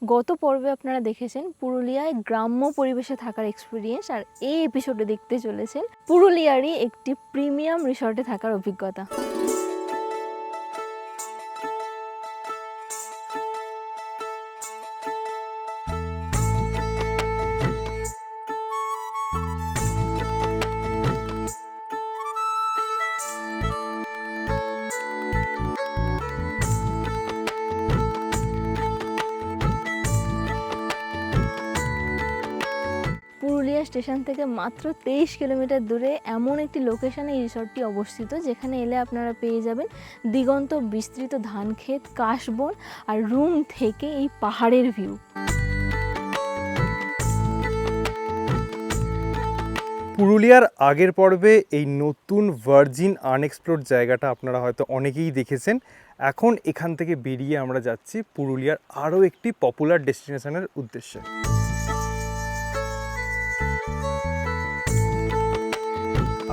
গত পর্বে আপনারা দেখেছেন পুরুলিয়ায় গ্রাম্য পরিবেশে থাকার এক্সপিরিয়েন্স, আর এই এপিসোডে দেখতে চলেছেন পুরুলিয়ারই একটি প্রিমিয়াম রিসর্টে থাকার অভিজ্ঞতা। পুরুলিয়া স্টেশন থেকে মাত্র 23 কিলোমিটার দূরে এমন একটি লোকেশনে এই রিসর্টটি অবস্থিত, যেখানে এলে আপনারা পেয়ে যাবেন দিগন্ত বিস্তৃত ধানক্ষেত, কাশবন আর রুম থেকে এই পাহাড়ের ভিউ। পুরুলিয়ার আগের পর্বে এই নতুন ভার্জিন আনএক্সপ্লোরড জায়গাটা আপনারা হয়তো অনেকেই দেখেছেন। এখন এখান থেকে বেরিয়ে আমরা যাচ্ছি পুরুলিয়ার আরও একটি পপুলার ডেস্টিনেশনের উদ্দেশ্যে।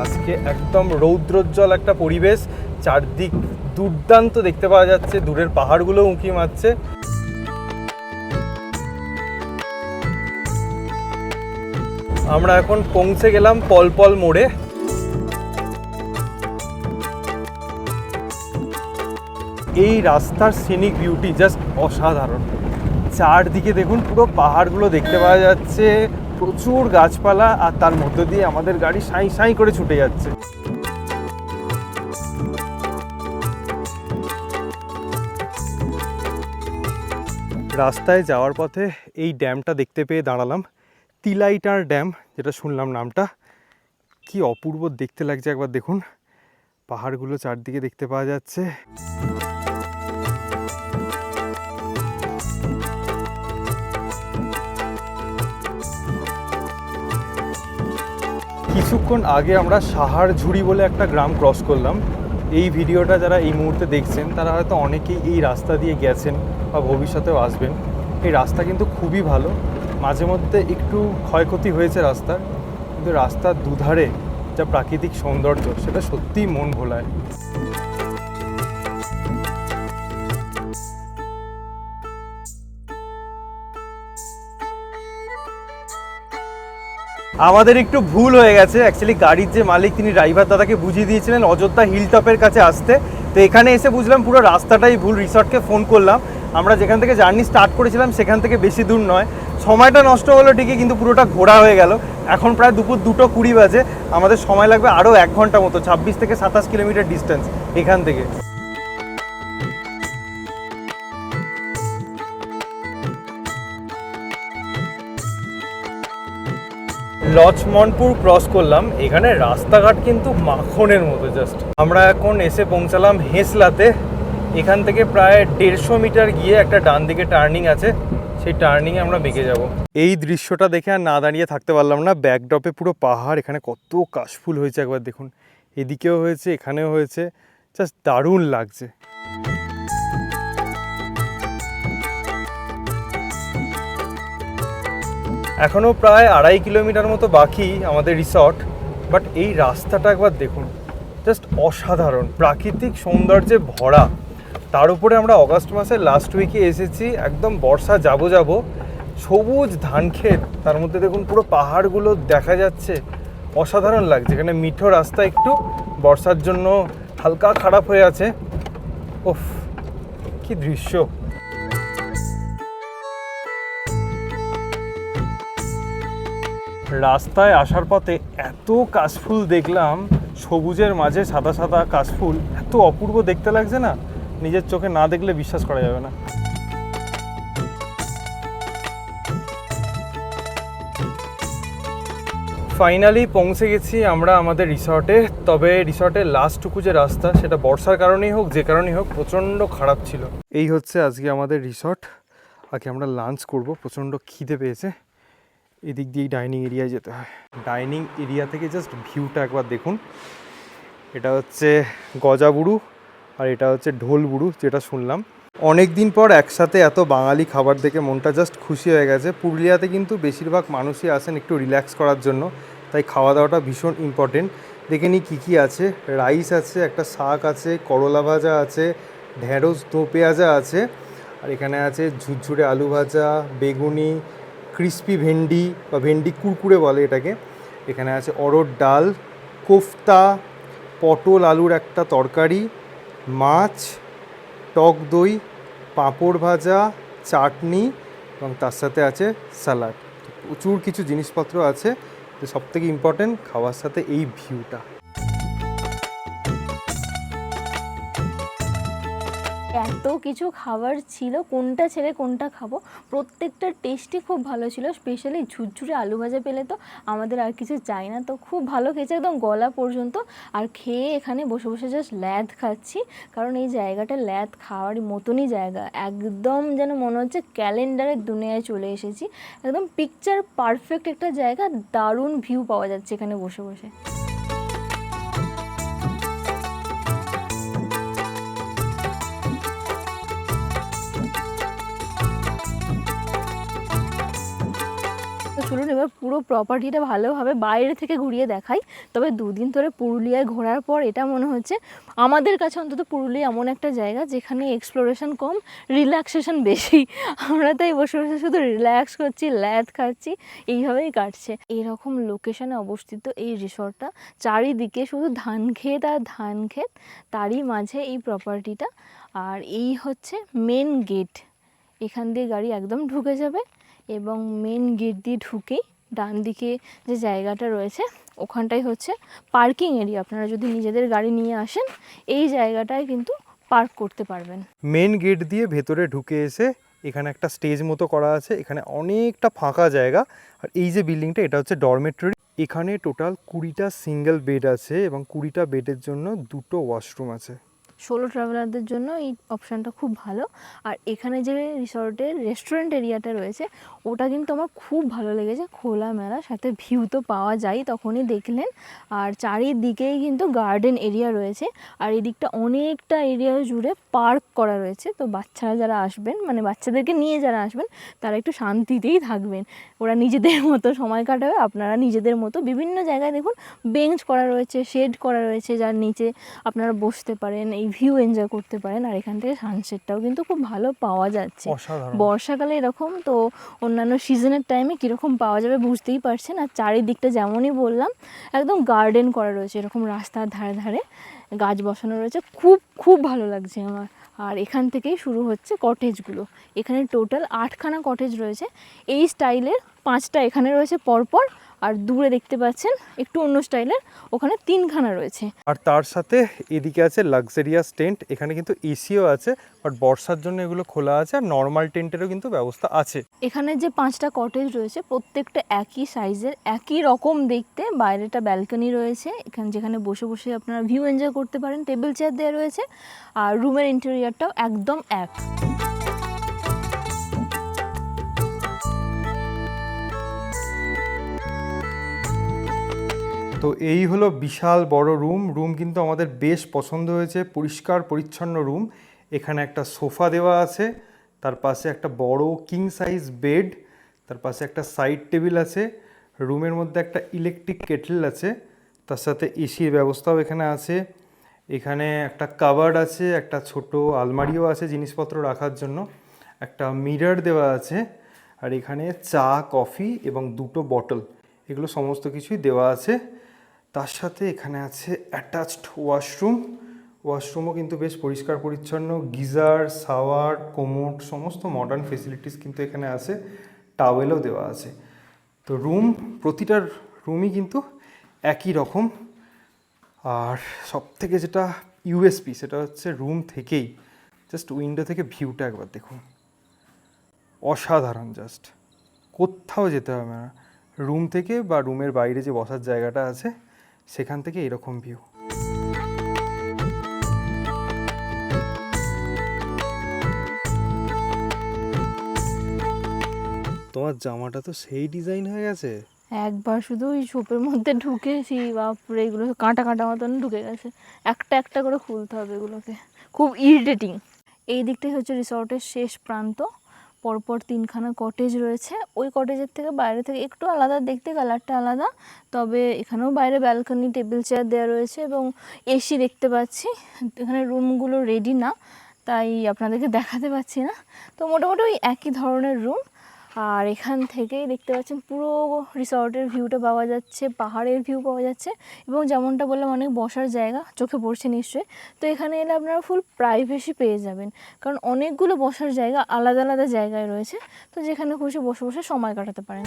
আজকে একদম রৌদ্রোজ্জ্বল একটা পরিবেশ, চারদিক দুর্দান্ত দেখতে পাওয়া যাচ্ছে, দূরের পাহাড়গুলো উঁকি মারছে। আমরা এখন পৌঁছে গেলাম পলপল মোড়ে। এই রাস্তার সিনিক বিউটি জাস্ট অসাধারণ। চারদিকে দেখুন পুরো পাহাড়গুলো দেখতে পাওয়া যাচ্ছে, প্রচুর গাছপালা, আর তার মধ্য দিয়ে আমাদের গাড়ি সাঁই সাঁই করে ছুটে যাচ্ছে। রাস্তায় যাওয়ার পথে এই ড্যামটা দেখতে পেয়ে দাঁড়ালাম, তিলাইটার ড্যাম, যেটা শুনলাম নামটা। কি অপূর্ব দেখতে লাগছে, একবার দেখুন। পাহাড়গুলো চারদিকে দেখতে পাওয়া যাচ্ছে। কিছুক্ষণ আগে আমরা সাহারঝুড়ি বলে একটা গ্রাম ক্রস করলাম। এই ভিডিওটা যারা এই মুহূর্তে দেখছেন তারা হয়তো অনেকেই এই রাস্তা দিয়ে গেছেন বা ভবিষ্যতেও আসবেন। এই রাস্তা কিন্তু খুবই ভালো, মাঝে মধ্যে একটু ক্ষয়ক্ষতি হয়েছে রাস্তার, কিন্তু রাস্তার দুধারে যা প্রাকৃতিক সৌন্দর্য সেটা সত্যিই মন ভোলায়। আমাদের একটু ভুল হয়ে গেছে। অ্যাকচুয়ালি গাড়ির যে মালিক তিনি ড্রাইভার দাদাকে বুঝিয়ে দিয়েছিলেন অযোধ্যা হিলটপের কাছে আসতে, তো এখানে এসে বুঝলাম পুরো রাস্তাটাই ভুল। রিসর্টকে ফোন করলাম, আমরা যেখান থেকে জার্নি স্টার্ট করেছিলাম সেখান থেকে বেশি দূর নয়। সময়টা নষ্ট হলো ঠিকই, কিন্তু পুরোটা ঘোরা হয়ে গেল। এখন প্রায় দুপুর 2:20 বাজে, আমাদের সময় লাগবে আরও 1 ঘন্টা মতো, 26 থেকে 27 কিলোমিটার ডিস্টেন্স এখান থেকে। লক্ষ্মণপুর ক্রস করলাম। এখানে রাস্তাঘাট কিন্তু মাখনের মতো জাস্ট। আমরা এখন এসে পৌঁছালাম হেঁসলাতে। এখান থেকে প্রায় 150 মিটার গিয়ে একটা ডান দিকে টার্নিং আছে, সেই টার্নিংয়ে আমরা বেঁকে যাব। এই দৃশ্যটা দেখে আর না দাঁড়িয়ে থাকতে পারলাম না। ব্যাকড্রপে পুরো পাহাড়, এখানে কত কাশফুল হয়েছে একবার দেখুন। এদিকেও হয়েছে, এখানেও হয়েছে, জাস্ট দারুণ লাগছে। এখনও প্রায় 2.5 কিলোমিটার মতো বাকি আমাদের রিসর্ট, বাট এই রাস্তাটা একবার দেখুন, জাস্ট অসাধারণ, প্রাকৃতিক সৌন্দর্যে ভরা। তার উপরে আমরা অগাস্ট মাসের লাস্ট উইকে এসেছি, একদম বর্ষা যাব সবুজ ধানক্ষেত, তার মধ্যে দেখুন পুরো পাহাড়গুলো দেখা যাচ্ছে, অসাধারণ লাগছে। এখানে মিঠো রাস্তা, একটু বর্ষার জন্য হালকা খারাপ হয়ে আছে। ওফ, কি দৃশ্য! রাস্তায় আসার পথে এত কাশফুল দেখলাম, সবুজের মাঝে সাদা সাদা কাশফুল, এত অপূর্ব দেখতে লাগছে না, নিজের চোখে না দেখলে বিশ্বাস করা যাবে না। ফাইনালি পৌঁছে গেছি আমরা আমাদের রিসর্টে। তবে রিসর্টের লাস্টটুকু যে রাস্তা, সেটা বর্ষার কারণেই হোক যে কারণেই হোক প্রচণ্ড খারাপ ছিল। এই হচ্ছে আজকে আমাদের রিসর্ট। আগে আমরা লাঞ্চ করব, প্রচণ্ড খিদে পেয়েছে। এদিক দিয়েই ডাইনিং এরিয়ায় যেতে হয়। ডাইনিং এরিয়া থেকে জাস্ট ভিউটা একবার দেখুন। এটা হচ্ছে গজাবুড়ু আর এটা হচ্ছে ঢোলবুড়ু, যেটা শুনলাম। অনেক দিন পর একসাথে এত বাঙালি খাবার দেখে মনটা জাস্ট খুশি হয়ে গেছে। পুরুলিয়াতে কিন্তু বেশিরভাগ মানুষই আসেন একটু রিল্যাক্স করার জন্য, তাই খাওয়া দাওয়াটা ভীষণ ইম্পর্টেন্ট। দেখে নিই কী কী আছে। রাইস আছে, একটা শাক আছে, করলা ভাজা আছে, ঢেঁড়স দো পেঁয়াজা আছে, আর এখানে আছে ঝুরঝুরে আলু ভাজা, বেগুনি, ক্রিস্পি ভেন্ডি বা ভেন্ডি কুরকুরে বলে এটাকে। এখানে আছে অরহর ডাল, কোফতা, পটল আলুর একটা তরকারি, মাছ, টক দই, পাঁপড় ভাজা, চাটনি এবং তার সাথে আছে স্যালাড। প্রচুর কিছু জিনিসপত্র আছে। তো সবথেকে ইম্পর্টেন্ট খাওয়ার সাথে এই ভিউটা। এত কিছু খাবার ছিল, কোনটা ছেড়ে কোনটা খাবো। প্রত্যেকটা টেস্টই খুব ভালো ছিল। স্পেশালি ঝুরঝুরে আলু ভাজা পেলে তো আমাদের আর কিছু চাই না। তো খুব ভালো খেয়েছে একদম গলা পর্যন্ত। আর খেয়ে এখানে বসে বসে জাস্ট ল্যাদ খাচ্ছি, কারণ এই জায়গাটা ল্যাদ খাওয়ার মতনই জায়গা। একদম যেন মনে হচ্ছে ক্যালেন্ডারের দুনিয়ায় চলে এসেছি। একদম পিকচার পারফেক্ট একটা জায়গা, দারুণ ভিউ পাওয়া যাচ্ছে এখানে বসে বসে। তো চলুন এবার পুরো প্রপার্টিটা ভালোভাবে বাইরে থেকে ঘুরিয়ে দেখাই। তবে দুদিন ধরে পুরুলিয়ায় ঘোরার পর এটা মনে হচ্ছে, আমাদের কাছে অন্তত পুরুলিয়া এমন একটা জায়গা যেখানে এক্সপ্লোরেশন কম, রিল্যাক্সেশন বেশি। আমরা তাই বসে বসে শুধু রিল্যাক্স করছি, ল্যাদ খাচ্ছি, এইভাবেই কাটছে। এরকম লোকেশনে অবস্থিত এই রিসর্টটা, চারিদিকে শুধু ধান ক্ষেত আর ধান ক্ষেত, তারই মাঝে এই প্রপার্টিটা। আর এই হচ্ছে মেন গেট, এখান দিয়ে গাড়ি একদম ঢুকে যাবে এবং মেন গেট দিয়ে ঢুকেই ডান দিকে যে জায়গাটা রয়েছে ওখানটাই হচ্ছে পার্কিং এরিয়া। আপনারা যদি নিজেদের গাড়ি নিয়ে আসেন এই জায়গাটায় কিন্তু পার্ক করতে পারবেন। মেন গেট দিয়ে ভেতরে ঢুকে এসে এখানে একটা স্টেজ মতো করা আছে, এখানে অনেকটা ফাঁকা জায়গা। আর এই যে বিল্ডিংটা, এটা হচ্ছে ডরমেটরি। এখানে টোটাল 20টা সিঙ্গেল বেড আছে এবং 20টা বেডের জন্য 2টো ওয়াশরুম আছে। সোলো ট্রাভেলারদের জন্য এই অপশানটা খুব ভালো। আর এখানে যে রিসর্টের রেস্টুরেন্ট এরিয়াটা রয়েছে ওটা কিন্তু আমার খুব ভালো লেগেছে, খোলামেলা, সাথে ভিউ তো পাওয়া যায় তখনই দেখলেন। আর চারিদিকেই কিন্তু গার্ডেন এরিয়া রয়েছে, আর এদিকটা অনেকটা এরিয়া জুড়ে পার্ক করা রয়েছে। তো বাচ্চারা যারা আসবেন, মানে বাচ্চাদেরকে নিয়ে যারা আসবেন, তারা একটু শান্তিতেই থাকবেন, ওরা নিজেদের মতো সময় কাটাবে, আপনারা নিজেদের মতো। বিভিন্ন জায়গায় দেখুন বেঞ্চ করা রয়েছে, শেড করা রয়েছে, যার নিচে আপনারা বসতে পারেন, এই ভিউ এনজয় করতে পারেন। আর এখান থেকে সানসেটটাও কিন্তু খুব ভালো পাওয়া যাচ্ছে। বর্ষাকালে এরকম, তো অন্যান্য সিজনের টাইমে কীরকম পাওয়া যাবে বুঝতেই পারছেন। আর চারিদিকটা যেমনই বললাম একদম গার্ডেন করা রয়েছে, এরকম রাস্তার ধারে ধারে গাছ বসানো রয়েছে, খুব খুব ভালো লাগছে আমার। আর এখান থেকেই শুরু হচ্ছে কটেজগুলো। এখানে টোটাল 8খানা কটেজ রয়েছে। এই স্টাইলের 5টা এখানে রয়েছে পরপর, আর দূরে দেখতে পাচ্ছেন একটু অন্য স্টাইলের, ওখানে 3খানা রয়েছে। আর তার সাথে এদিকে আছে লাক্সারিয়াস টেন্ট। এখানে কিন্তু এসিও আছে, বাট বর্ষার জন্য এগুলো খোলা আছে। আর নর্মাল টেন্টেরও কিন্তু ব্যবস্থা আছে। এখানে যে 5টা কটেজ রয়েছে প্রত্যেকটা একই সাইজের, একই রকম দেখতে। বাইরেটা ব্যালকনি রয়েছে, এখানে যেখানে বসে বসে আপনারা ভিউ এনজয় করতে পারেন, টেবিল চেয়ার দেওয়া রয়েছে। আর রুমের ইন্টেরিয়রটাও একদম এক। তো এই হলো বিশাল বড় রুম কিন্তু আমাদের বেশ পছন্দ হয়েছে, পরিষ্কার পরিচ্ছন্ন রুম। এখানে একটা সোফা দেওয়া আছে, তার পাশে একটা বড় কিং সাইজ বেড, তার পাশে একটা সাইড টেবিল আছে, রুমের মধ্যে একটা ইলেকট্রিক কেটল আছে, তার সাথে এসির ব্যবস্থাও এখানে আছে। এখানে একটা কাভার্ড আছে, একটা ছোট আলমারিও আছে জিনিসপত্র রাখার জন্য, একটা মিরর দেওয়া আছে। আর এখানে চা, কফি এবং 2টো বটল, এগুলো সমস্ত কিছুই দেওয়া আছে। তার সাথে এখানে আছে অ্যাটাচড ওয়াশরুমও কিন্তু বেশ পরিষ্কার পরিচ্ছন্ন, গিজার, শাওয়ার, কোমোড, সমস্ত মডার্ন ফেসিলিটিস কিন্তু এখানে আছে, টাওয়েলও দেওয়া আছে। তো প্রতিটা রুমই কিন্তু একই রকম। আর সবথেকে যেটা ইউএসপি সেটা হচ্ছে রুম থেকেই জাস্ট উইন্ডো থেকে ভিউটা একবার দেখুন, অসাধারণ। জাস্ট কোথাও যেতে হবে না, রুম থেকে বা রুমের বাইরে যে বসার জায়গাটা আছে সেখান থেকে এরকম ভিউ। তোমার জামাটা তো সেই ডিজাইন হয়ে গেছে। একবার শুধু ওই ছোপের মধ্যে ঢুকেছি, বাপরে এগুলো কাঁটা কাঁটা মতন ঢুকে গেছে। একটা একটা করে খুলতে হবে এগুলোকে, খুব ইরিটেটিং। এই দিকটাই হচ্ছে রিসর্টের শেষ প্রান্ত। পরপর 3খানা কটেজ রয়েছে। ওই কটেজের থেকে বাইরে থেকে একটু আলাদা দেখতে, কালারটা আলাদা। তবে এখানেও বাইরে ব্যালকনি, টেবিল চেয়ার দেওয়া রয়েছে এবং এসি দেখতে পাচ্ছি। এখানে রুমগুলো রেডি না, তাই আপনাদেরকে দেখাতে পাচ্ছি না। তো মোটামুটি ওই একই ধরনের রুম। আর এখান থেকেই দেখতে পাচ্ছেন পুরো রিসর্টের ভিউটা পাওয়া যাচ্ছে, পাহাড়ের ভিউ পাওয়া যাচ্ছে, এবং যেমনটা বললাম অনেক বসার জায়গা চোখে পড়ছে নিশ্চয়ই। তো এখানে এলে আপনারা ফুল প্রাইভেসি পেয়ে যাবেন, কারণ অনেকগুলো বসার জায়গা আলাদা আলাদা জায়গায় রয়েছে, তো যেখানে খুশি বসে বসে সময় কাটাতে পারেন।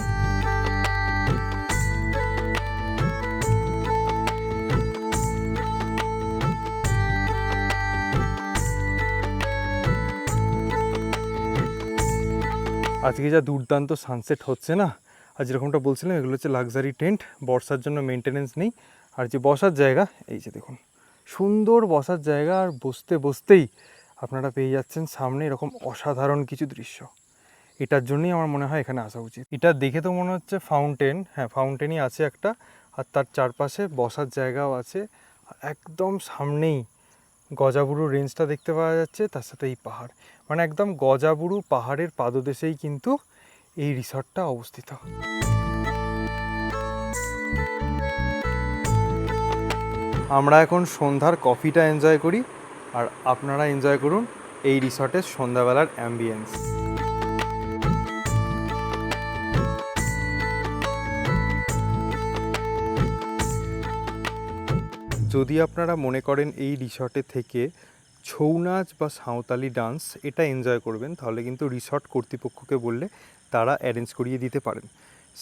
আজকে যা দুর্দান্ত সানসেট হচ্ছে না, আর যেরকমটা বলছিলাম এগুলো হচ্ছে লাক্সারি টেন্ট, বর্ষার জন্য মেনটেনেন্স নেই। আর যে বসার জায়গা, এই যে দেখুন সুন্দর বসার জায়গা, আর বসতে বসতেই আপনারা পেয়ে যাচ্ছেন সামনে এরকম অসাধারণ কিছু দৃশ্য। এটার জন্যই আমার মনে হয় এখানে আসা উচিত। এটা দেখে তো মনে হচ্ছে ফাউন্টেন, হ্যাঁ ফাউন্টেনই আছে একটা, আর তার চারপাশে বসার জায়গাও আছে। একদম সামনেই গজাবুরু রেঞ্জটা দেখতে পাওয়া যাচ্ছে, তার সাথে এই পাহাড়, মানে একদম গজাবুরু পাহাড়ের পাদদেশেই কিন্তু এই রিসর্টটা অবস্থিত। আমরা এখন সন্ধ্যার কফিটা এনজয় করি, আর আপনারা এনজয় করুন এই রিসর্টের সন্ধ্যাবেলার অ্যাম্বিয়েন্স। যদি আপনারা মনে করেন এই রিসর্টে থেকে ছৌ নাচ বা সাঁওতালি ডান্স এটা এনজয় করবেন, তাহলে কিন্তু রিসর্ট কর্তৃপক্ষকে বললে তারা অ্যারেঞ্জ করিয়ে দিতে পারেন।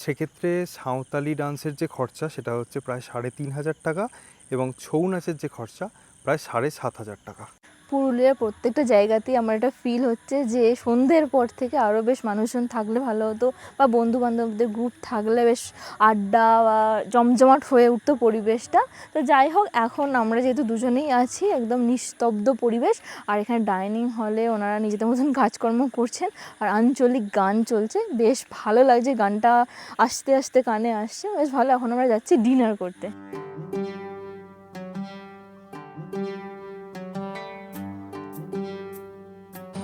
সেক্ষেত্রে সাঁওতালি ডান্সের যে খরচা সেটা হচ্ছে প্রায় 3,500 টাকা, এবং ছৌ নাচের যে খরচা প্রায় 7,500 টাকা। পুরুলিয়ার প্রত্যেকটা জায়গাতেই আমার একটা ফিল হচ্ছে যে সন্ধ্যের পর থেকে আরও বেশ মানুষজন থাকলে ভালো হতো, বা বন্ধু বান্ধবদের গ্রুপ থাকলে বেশ আড্ডা বা জমজমাট হয়ে উঠতো পরিবেশটা। তো যাই হোক, এখন আমরা যেহেতু দুজনেই আছি, একদম নিস্তব্ধ পরিবেশ, আর এখানে ডাইনিং হলে ওনারা নিজেদের মতন কাজকর্ম করছেন, আর আঞ্চলিক গান চলছে, বেশ ভালো লাগছে, গানটা আস্তে আস্তে কানে আসছে, বেশ ভালো। এখন আমরা যাচ্ছি ডিনার করতে।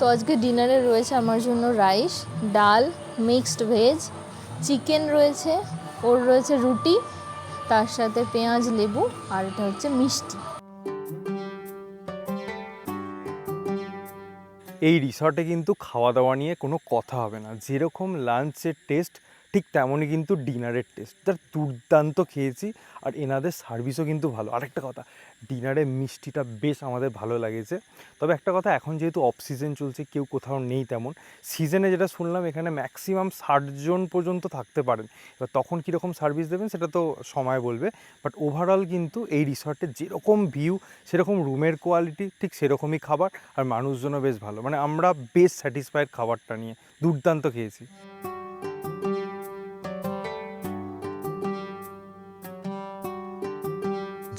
তো আজকে ডিনারে রয়েছে আমার জন্য রাইস, ডাল, মিক্সড ভেজ, চিকেন রয়েছে, ওর রয়েছে রুটি, তার সাথে পেঁয়াজ লেবু, আর এটা হচ্ছে মিষ্টি। এই রিসর্টে কিন্তু খাওয়া দাওয়া নিয়ে কোনো কথা হবে না, যেরকম লাঞ্চের টেস্ট ঠিক তেমনই কিন্তু ডিনারের টেস্ট, তার দুর্দান্ত খেয়েছি। আর এনাদের সার্ভিসও কিন্তু ভালো। আরেকটা কথা, ডিনারে মিষ্টিটা বেশ আমাদের ভালো লাগেছে। তবে একটা কথা, এখন যেহেতু অফ সিজন চলছে, কেউ কোথাও নেই তেমন, সিজনে যেটা শুনলাম এখানে ম্যাক্সিমাম 60 জন পর্যন্ত থাকতে পারেন। এবার তখন কীরকম সার্ভিস দেবেন সেটা তো সময় বলবে, বাট ওভারঅল কিন্তু এই রিসর্টে যেরকম ভিউ, সেরকম রুমের কোয়ালিটি, ঠিক সেরকমই খাবার, আর মানুষজনও বেশ ভালো। মানে আমরা বেশ স্যাটিসফাইড খাবারটা নিয়ে, দুর্দান্ত খেয়েছি।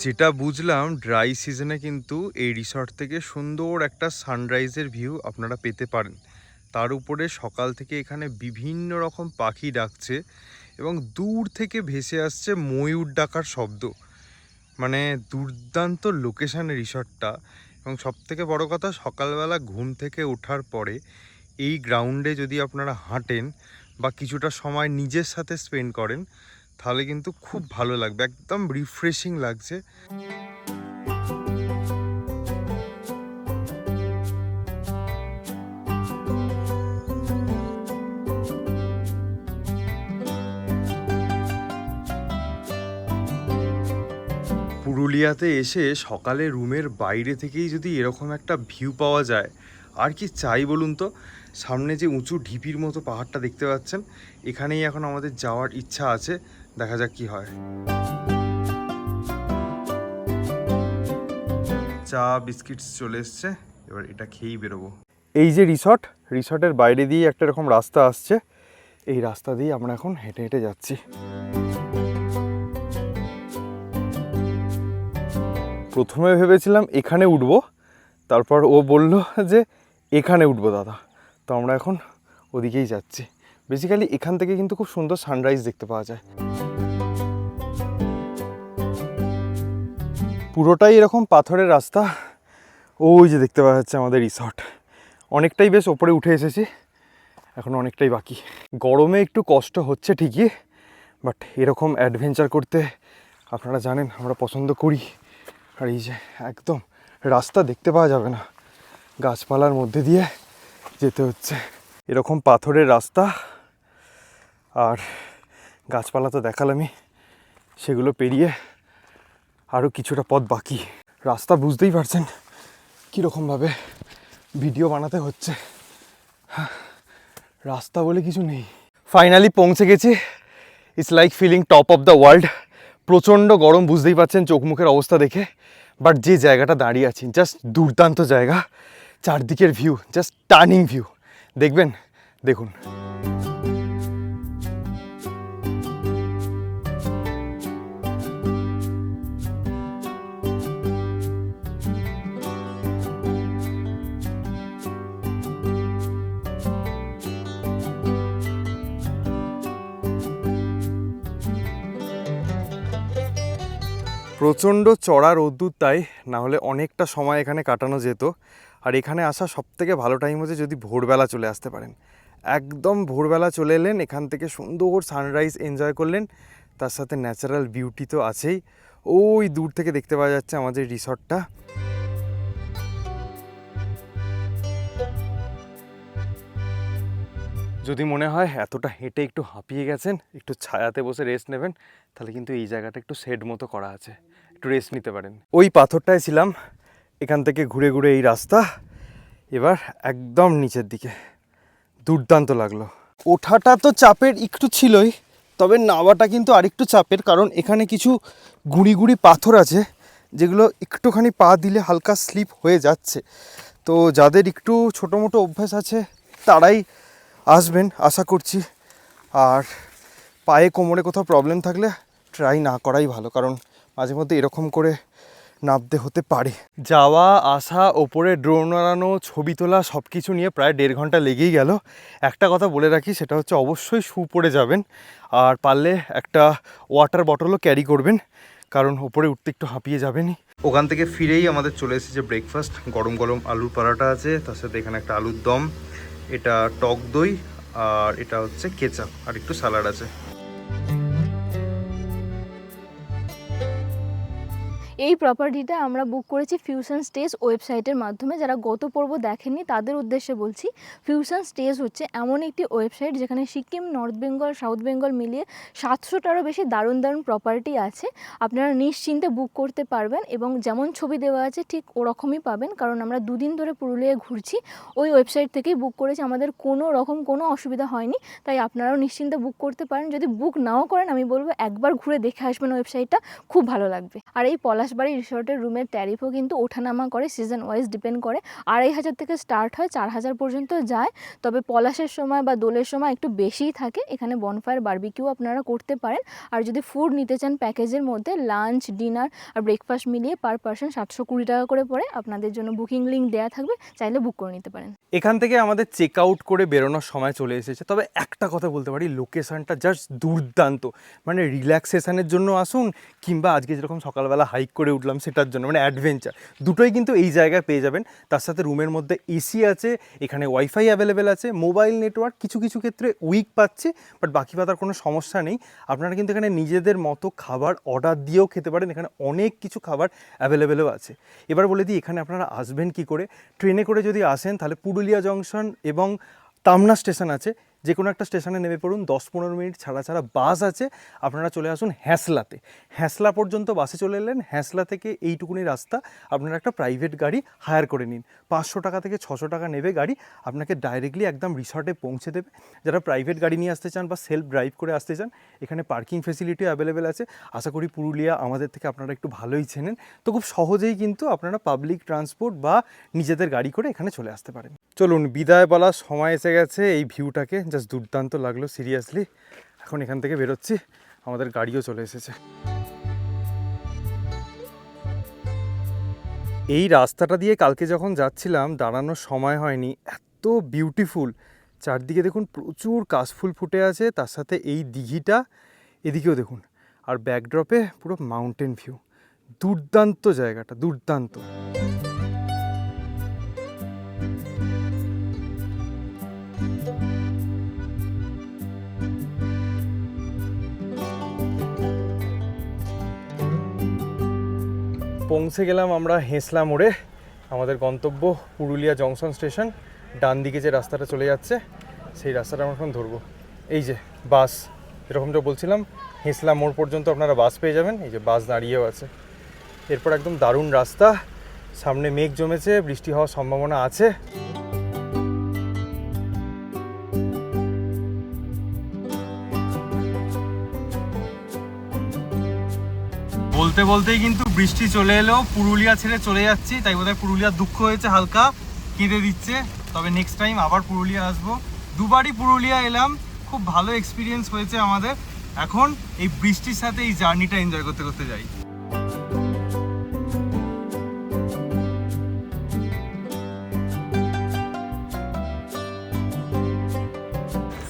যেটা বুঝলাম, ড্রাই সিজনে কিন্তু এই রিসর্ট থেকে সুন্দর একটা সানরাইজের ভিউ আপনারা পেতে পারেন। তার উপরে সকাল থেকে এখানে বিভিন্ন রকম পাখি ডাকছে, এবং দূর থেকে ভেসে আসছে ময়ূর ডাকার শব্দ। মানে দুর্দান্ত লোকেশানে রিসর্টটা। এবং সবথেকে বড় কথা, সকালবেলা ঘুম থেকে ওঠার পরে এই গ্রাউন্ডে যদি আপনারা হাঁটেন বা কিছুটা সময় নিজের সাথে স্পেন্ড করেন, তাহলে কিন্তু খুব ভালো লাগবে, একদম রিফ্রেশিং লাগছে। পুরুলিয়াতে এসে সকালে রুমের বাইরে থেকেই যদি এরকম একটা ভিউ পাওয়া যায়, আর কি চাই বলুন তো। সামনে যে উঁচু ঢিপির মতো পাহাড়টা দেখতে পাচ্ছেন, এখানেই এখন আমাদের যাওয়ার ইচ্ছা আছে, দেখা যাক কি হয়। চা বিস্কিটস চলে এসছে, এবার এটা খেয়েই বেরোবো। এই যে রিসর্টের বাইরে দিয়ে একটা এরকম রাস্তা আসছে, এই রাস্তা দিয়ে আমরা এখন হেঁটে হেঁটে যাচ্ছি। প্রথমে ভেবেছিলাম এখানে উঠবো, তারপর ও বলল যে এখানে উঠবো দাদা, তো আমরা এখন ওদিকেই যাচ্ছি। বেসিক্যালি এখান থেকে কিন্তু খুব সুন্দর সানরাইজ দেখতে পাওয়া যায়। পুরোটাই এরকম পাথরের রাস্তা। ওই যে দেখতে পাওয়া যাচ্ছে আমাদের রিসর্ট। অনেকটাই বেশ ওপরে উঠে এসেছি, এখন অনেকটাই বাকি। গরমে একটু কষ্ট হচ্ছে ঠিকই, বাট এরকম অ্যাডভেঞ্চার করতে আপনারা জানেন আমরা পছন্দ করি। আর এই যে একদম রাস্তা দেখতে পাওয়া যাবে না, গাছপালার মধ্যে দিয়ে যেতে হচ্ছে। এরকম পাথরের রাস্তা আর গাছপালা তো দেখালামই, সেগুলো পেরিয়ে আরও কিছুটা পথ বাকি। রাস্তা বুঝতেই পারছেন কীরকমভাবে ভিডিও বানাতে হচ্ছে, রাস্তা বলে কিছু নেই। ফাইনালি পৌঁছে গেছি। It's like feeling top of the world. প্রচণ্ড গরম, বুঝতেই পারছেন চোখ মুখের অবস্থা দেখে। বাট যে জায়গাটা দাঁড়িয়ে আছি জাস্ট দুর্দান্ত জায়গা, চারদিকের ভিউ জাস্ট টার্নিং ভিউ। দেখবেন, দেখুন। প্রচণ্ড চড়া রোদ্দুর, তাই না হলে অনেকটা সময় এখানে কাটানো যেত। আর এখানে আসা সবথেকে ভালো টাইম হচ্ছে যদি ভোরবেলা চলে আসতে পারেন। একদম ভোরবেলা চলে এলেন, এখান থেকে সুন্দর সানরাইজ এনজয় করলেন, তার সাথে ন্যাচারাল বিউটি তো আছেই। ওই দূর থেকে দেখতে পাওয়া যাচ্ছে আমাদের রিসর্টটা। যদি মনে হয় এতটা হেঁটে একটু হাঁপিয়ে গেছেন, একটু ছায়াতে বসে রেস্ট নেবেন, তাহলে কিন্তু এই জায়গাটা একটু শেড মতো করা আছে, একটু রেস্ট নিতে পারেন। ওই পাথরটায় ছিলাম, এখান থেকে ঘুরে ঘুরে এই রাস্তা, এবার একদম নিচের দিকে। দুর্দান্ত লাগলো। ওঠাটা তো চাপের একটু ছিলই, তবে নামাটা কিন্তু আরেকটু চাপের, কারণ এখানে কিছু গুঁড়ি গুঁড়ি পাথর আছে যেগুলো একটুখানি পা দিলে হালকা স্লিপ হয়ে যাচ্ছে। তো যাদের একটু ছোটো মোটো অভ্যাস আছে তারাই আসবেন আশা করছি। আর পায়ে কোমরে কোথাও প্রবলেম থাকলে ট্রাই না করাই ভালো, কারণ মাঝে মধ্যে এরকম করে নামতে হতে পারে। যাওয়া আসা, ওপরে ড্রোন ওড়ানো, ছবি তোলা, সব কিছু নিয়ে প্রায় 1.5 ঘন্টা লেগেই গেল। একটা কথা বলে রাখি, সেটা হচ্ছে অবশ্যই শু পরে যাবেন, আর পারলে একটা ওয়াটার বটলও ক্যারি করবেন, কারণ ওপরে উঠতে একটু হাঁপিয়ে যাবেনই। ওখান থেকে ফিরেই আমাদের চলে এসেছে ব্রেকফাস্ট। গরম গরম আলুর পরাটা আছে, তার সাথে এখানে একটা আলুর দম, এটা টক দই, আর এটা হচ্ছে কেচাপ, আর একটু স্যালাড আছে। এই প্রপার্টিটা আমরা বুক করেছি ফিউশন স্টেজ ওয়েবসাইটের মাধ্যমে। যারা গত পর্ব দেখেননি তাদের উদ্দেশ্যে বলছি, ফিউশন স্টেজ হচ্ছে এমন একটি ওয়েবসাইট যেখানে সিকিম, নর্থ বেঙ্গল, সাউথ বেঙ্গল মিলিয়ে 700টারও বেশি দারুণ দারুণ প্রপার্টি আছে। আপনারা নিশ্চিন্তে বুক করতে পারবেন এবং যেমন ছবি দেওয়া আছে ঠিক ওরকমই পাবেন, কারণ আমরা 2 দিন ধরে পুরুলিয়ায় ঘুরছি, ওই ওয়েবসাইট থেকেই বুক করেছি, আমাদের কোনো রকম কোনো অসুবিধা হয়নি। তাই আপনারাও নিশ্চিন্তে বুক করতে পারেন। যদি বুক নাও করেন, আমি বলবো একবার ঘুরে দেখে আসবেন ওয়েবসাইটটা, খুব ভালো লাগবে। আর এই পলাশবাড়ি রিসর্টের রুমের ট্যারিফও কিন্তু ওঠানামা করে, সিজন ওয়াইজ ডিপেন্ড করে। 2500 থেকে স্টার্ট হয়, 4000 পর্যন্ত যায়। তবে পলাশের সময় বা দোলের সময় একটু বেশিই থাকে। এখানে বনফায়ার বারবিকিউ আপনারা করতে পারেন। আর যদি ফুড নিতে চান প্যাকেজের মধ্যে, লাঞ্চ, ডিনার আর ব্রেকফাস্ট মিলিয়ে পার পারসন 720 টাকা করে পড়ে। আপনাদের জন্য বুকিং লিঙ্ক দেওয়া থাকবে, চাইলে বুক করে নিতে পারেন। এখান থেকে আমাদের চেক আউট করে বেরোনোর সময় চলে এসেছে। তবে একটা কথা বলতে পারি, লোকেশনটা জাস্ট দুর্দান্ত। মানে রিল্যাক্সেশনের জন্য আসুন, কিংবা আজকে যেরকম সকালবেলা হাইক করে উঠলাম সেটার জন্য, মানে অ্যাডভেঞ্চার, দুটোই কিন্তু এই জায়গায় পেয়ে যাবেন। তার সাথে রুমের মধ্যে এসি আছে, এখানে ওয়াইফাই অ্যাভেলেবেল আছে, মোবাইল নেটওয়ার্ক কিছু কিছু ক্ষেত্রে উইক পাচ্ছে, বাট বাকি পাতার কোনো সমস্যা নেই। আপনারা কিন্তু এখানে নিজেদের মতো খাবার অর্ডার দিয়েও খেতে পারেন, এখানে অনেক কিছু খাবার অ্যাভেলেবেলও আছে। এবার বলে দিই এখানে আপনারা আসবেন কি করে। ট্রেনে করে যদি আসেন তাহলে পুরুলিয়া জংশন এবং তামনা স্টেশন আছে, যে কোনো একটা স্টেশনে নেমে পড়ুন। 10-15 মিনিট ছাড়া ছাড়া বাস আছে, আপনারা চলে আসুন হ্যাসলাতে। হ্যাসলা পর্যন্ত বাসে চলে এলেন, হ্যাসলা থেকে এইটুকুনি রাস্তা, আপনারা একটা প্রাইভেট গাড়ি হায়ার করে নিন। 500 টাকা থেকে 600 টাকা নেবে গাড়ি, আপনাকে ডাইরেক্টলি একদম রিসর্টে পৌঁছে দেবে। যারা প্রাইভেট গাড়ি নিয়ে আসতে চান বা সেলফ ড্রাইভ করে আসতে চান, এখানে পার্কিং ফেসিলিটিও অ্যাভেলেবেল আছে। আশা করি পুরুলিয়া আমাদের থেকে আপনারা একটু ভালোই চেনেন, তো খুব সহজেই কিন্তু আপনারা পাবলিক ট্রান্সপোর্ট বা নিজেদের গাড়ি করে এখানে চলে আসতে পারেন। চলুন, বিদায় বলার সময় এসে গেছে। এই ভিউটাকে জাস্ট দুর্দান্ত লাগলো সিরিয়াসলি। এখন এখান থেকে বেরোচ্ছি, আমাদের গাড়িও চলে এসেছে। এই রাস্তাটা দিয়ে কালকে যখন যাচ্ছিলাম দাঁড়ানোর সময় হয়নি, এত বিউটিফুল। চারদিকে দেখুন প্রচুর কাশফুল ফুটে আছে, তার সাথে এই দিঘিটা, এদিকেও দেখুন, আর ব্যাকড্রপে পুরো মাউন্টেন ভিউ। দুর্দান্ত জায়গাটা, দুর্দান্ত। পৌঁছে গেলাম আমরা হেঁসলা মোড়ে। আমাদের গন্তব্য পুরুলিয়া জংশন স্টেশন। ডান দিকে যে রাস্তাটা চলে যাচ্ছে সেই রাস্তাটা আমরা এখন ধরবো। এই যে বাস, এরকমটা বলছিলাম, হেঁসলা মোড় পর্যন্ত আপনারা বাস পেয়ে যাবেন। এই যে বাস দাঁড়িয়েও আছে। এরপর একদম দারুণ রাস্তা, সামনে মেঘ জমেছে, বৃষ্টি হওয়ার সম্ভাবনা আছে। বলতে বলতেই কিন্তু বৃষ্টি চলে এলো, পুরুলিয়া ছেড়ে চলে যাচ্ছি, তাই বোধহয় পুরুলিয়ার দুঃখ হয়েছে, হালকা কেঁদে দিচ্ছে। তবে নেক্সট টাইম আবার পুরুলিয়া আসবো। দুবারই পুরুলিয়া এলাম, খুব ভালো এক্সপিরিয়েন্স হয়েছে আমাদের। এখন এই বৃষ্টির সাথে এই জার্নিটা এনজয় করতে করতে যাই।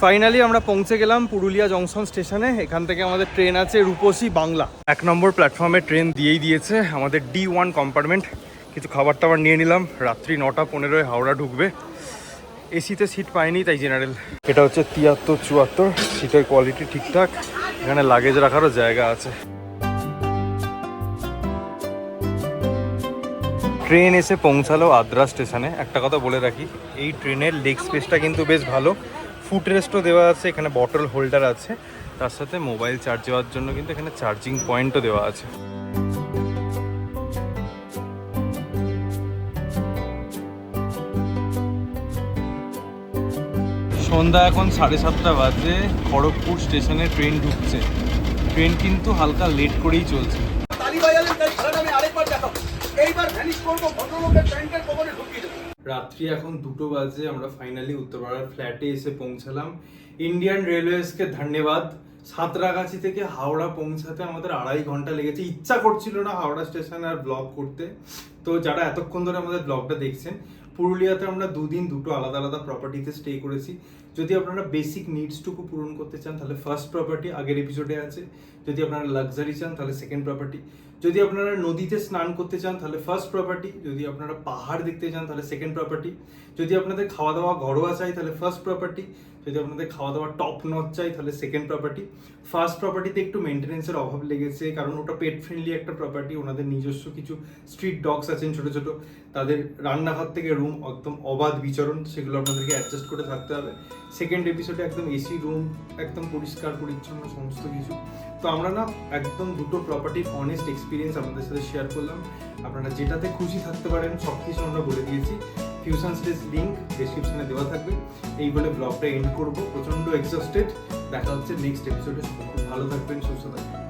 ফাইনালি আমরা পৌঁছে গেলাম পুরুলিয়া জংশন স্টেশনে। এখান থেকে আমাদের ট্রেন আছে রূপসী বাংলা। 1 নম্বর প্ল্যাটফর্মে ট্রেন দিয়েই দিয়েছে। আমাদের D1 কম্পার্টমেন্ট। কিছু খাবার টাবার নিয়ে নিলাম। রাত্রি 9:15 হাওড়া ঢুকবে। এসিতে সিট পাইনি, তাই জেনারেল। এটা হচ্ছে 73-74, সিটের কোয়ালিটি ঠিকঠাক। এখানে লাগেজ রাখারও জায়গা আছে। ট্রেন এসে পৌঁছালো আদ্রা স্টেশনে। একটা কথা বলে রাখি, এই ট্রেনের লেগ স্পেসটা কিন্তু বেশ ভালো। ফুট রেস্টও দেওয়া আছে, এখানে বটল হোল্ডার আছে, তার সাথে মোবাইল চার্জ দেওয়ার জন্য কিন্তু এখানে চার্জিং পয়েন্টও দেওয়া আছে। সন্ধ্যা এখন 7:30 বাজে। খড়গপুর স্টেশনে ট্রেন ঢুকছে। ট্রেন কিন্তু হালকা লেট করেই চলছে। রাত্রি এখন 2 বাজে। আমরা ফাইনালি উত্তরপাড়ার ফ্ল্যাটে এসে পৌঁছালাম। ইন্ডিয়ান রেলওয়েজকে ধন্যবাদ। সাঁতরাগাছি থেকে হাওড়া পৌঁছাতে আমাদের 2.5 ঘন্টা লেগেছে। ইচ্ছা করছিল না হাওড়া স্টেশনে আর ব্লগ করতে। তো যারা এতক্ষণ ধরে আমাদের ব্লগটা দেখছেন, পুরুলিয়াতে আমরা 2 দিন 2টো আলাদা আলাদা প্রপার্টিতে স্টে করেছি। যদি আপনারা বেসিক নিডসটুকু পূরণ করতে চান তাহলে ফার্স্ট প্রপার্টি আগের এপিসোডে আছে। যদি আপনারা লাক্সারি চান তাহলে সেকেন্ড প্রপার্টি। যদি আপনারা নদীতে স্নান করতে চান তাহলে ফার্স্ট প্রপার্টি। যদি আপনারা পাহাড় দেখতে চান তাহলে সেকেন্ড প্রপার্টি। যদি আপনাদের খাওয়া দাওয়া ঘরোয়া চাই তাহলে ফার্স্ট প্রপার্টি। যদি আপনাদের খাওয়া দাওয়া টপ নচ চাই তাহলে সেকেন্ড প্রপার্টি। ফার্স্ট প্রপার্টিতে একটু মেনটেন্যান্সের অভাব লেগেছে, কারণ ওটা পেট ফ্রেন্ডলি একটা প্রপার্টি। ওনাদের নিজস্ব কিছু স্ট্রিট ডগস আছেন ছোট ছোট, তাদের রান্নাঘর থেকে রুম একদম অবাধ বিচরণ, সেগুলো আপনাদেরকে অ্যাডজাস্ট করে থাকতে হবে। সেকেন্ড এপিসোডে একদম এসি রুম, একদম পরিষ্কার পরিচ্ছন্ন সমস্ত কিছু। তো আমরা না একদম 2টো প্রপার্টির অনেস্ট এক্সপিরিয়েন্স আপনাদের সাথে শেয়ার করলাম। আপনারা যেটাতে খুশি থাকতে পারেন সব কিছু আমরা বলে দিয়েছি। ফিউশন স্টেজ লিঙ্ক ডেসক্রিপশনে দেওয়া থাকবে। এই বলে ব্লগটা এন্ড করবো। প্রচন্ড এক্সস্টেড। দেখা হচ্ছে নেক্সট এপিসোডে। ভালো থাকবেন, সুস্থ থাকবেন।